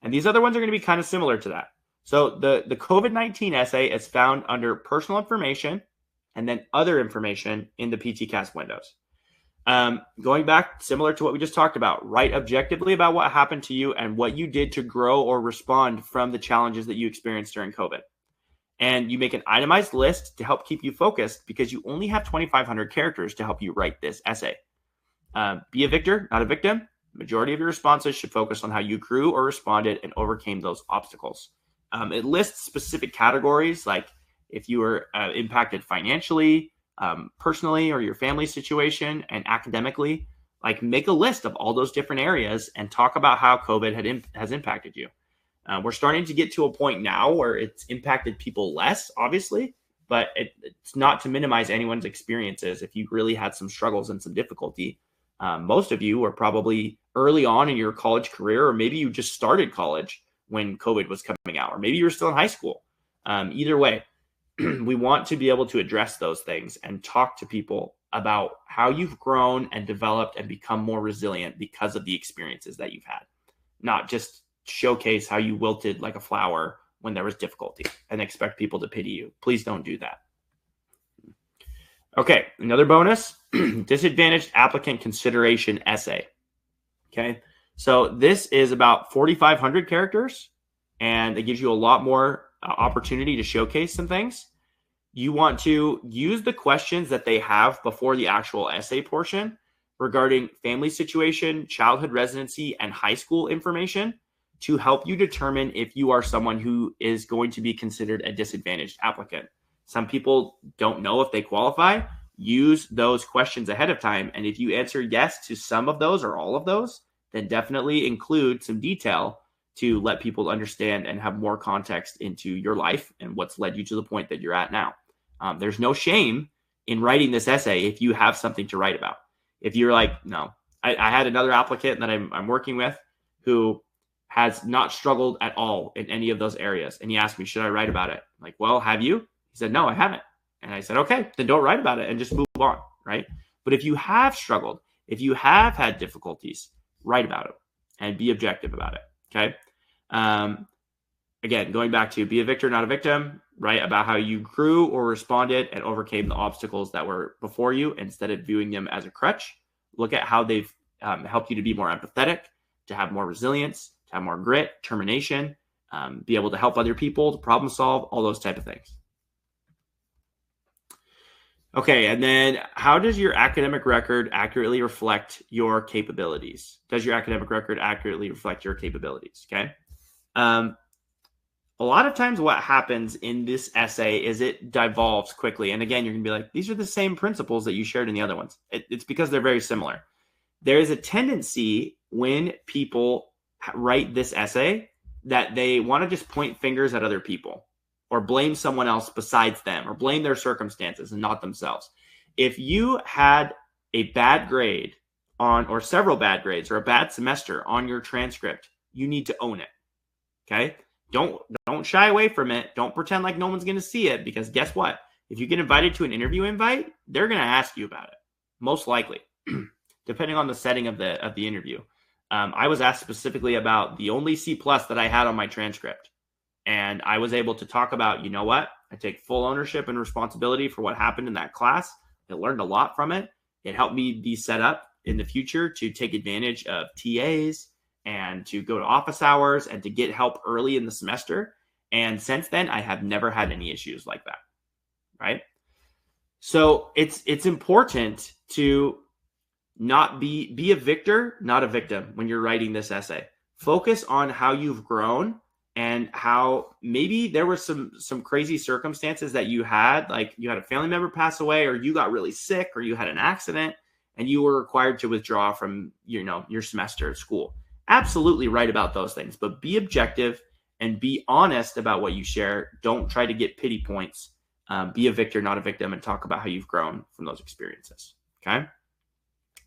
And these other ones are going to be kind of similar to that. So the COVID-19 essay is found under personal information and then other information in the PTCAS windows. Going back, similar to what we just talked about, write objectively about what happened to you and what you did to grow or respond from the challenges that you experienced during COVID. And you make an itemized list to help keep you focused because you only have 2,500 characters to help you write this essay. Be a victor, not a victim. Majority of your responses should focus on how you grew or responded and overcame those obstacles. It lists specific categories, like if you were impacted financially, personally, or your family situation, and academically. Like, make a list of all those different areas and talk about how COVID has impacted you. We're starting to get to a point now where it's impacted people less, obviously, but it's not to minimize anyone's experiences. If you really had some struggles and some difficulty, most of you were probably early on in your college career, or maybe you just started college when COVID was coming out, or maybe you were still in high school. Either way, we want to be able to address those things and talk to people about how you've grown and developed and become more resilient because of the experiences that you've had, not just showcase how you wilted like a flower when there was difficulty and expect people to pity you. Please don't do that. Okay, another bonus, disadvantaged applicant consideration essay. Okay, so this is about 4,500 characters, and it gives you a lot more opportunity to showcase some things. You want to use the questions that they have before the actual essay portion regarding family situation, childhood residency, and high school information to help you determine if you are someone who is going to be considered a disadvantaged applicant. Some people don't know if they qualify. Use those questions ahead of time. And if you answer yes to some of those or all of those, then definitely include some detail to let people understand and have more context into your life and what's led you to the point that you're at now. There's no shame in writing this essay if you have something to write about. If you're like, no, I had another applicant that I'm working with who has not struggled at all in any of those areas. And he asked me, should I write about it? I'm like, well, have you? He said, no, I haven't. And I said, okay, then don't write about it and just move on, right? But if you have struggled, if you have had difficulties, write about it and be objective about it, okay? Again, going back to be a victor, not a victim, write about how you grew or responded and overcame the obstacles that were before you instead of viewing them as a crutch. Look at how they've helped you to be more empathetic, to have more resilience, to have more grit, determination, be able to help other people, to problem solve, all those type of things. Okay, and then how does your academic record accurately reflect your capabilities? Does your academic record accurately reflect your capabilities? Okay. A lot of times what happens in this essay is it devolves quickly. And again, you're going to be like, these are the same principles that you shared in the other ones. It's because they're very similar. There is a tendency when people write this essay that they want to just point fingers at other people or blame someone else besides them or blame their circumstances and not themselves. If you had a bad grade on, or several bad grades or a bad semester on your transcript, you need to own it. Okay. Don't shy away from it. Don't pretend like no one's going to see it, because guess what? If you get invited to an interview invite, they're going to ask you about it, most likely, depending on the setting of the interview. I was asked specifically about the only C+ that I had on my transcript. And I was able to talk about, you know what? I take full ownership and responsibility for what happened in that class. I learned a lot from it. It helped me be set up in the future to take advantage of TAs and to go to office hours and to get help early in the semester. And since then, I have never had any issues like that, right? So it's important to not be a victor, not a victim when you're writing this essay. Focus on how you've grown and how maybe there were some crazy circumstances that you had, like you had a family member pass away, or you got really sick, or you had an accident and you were required to withdraw from your semester at school. Absolutely write about those things, but be objective and be honest about what you share. Don't try to get pity points. Be a victor, not a victim, and talk about how you've grown from those experiences. Okay.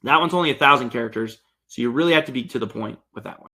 That one's only 1,000 characters, so you really have to be to the point with that one.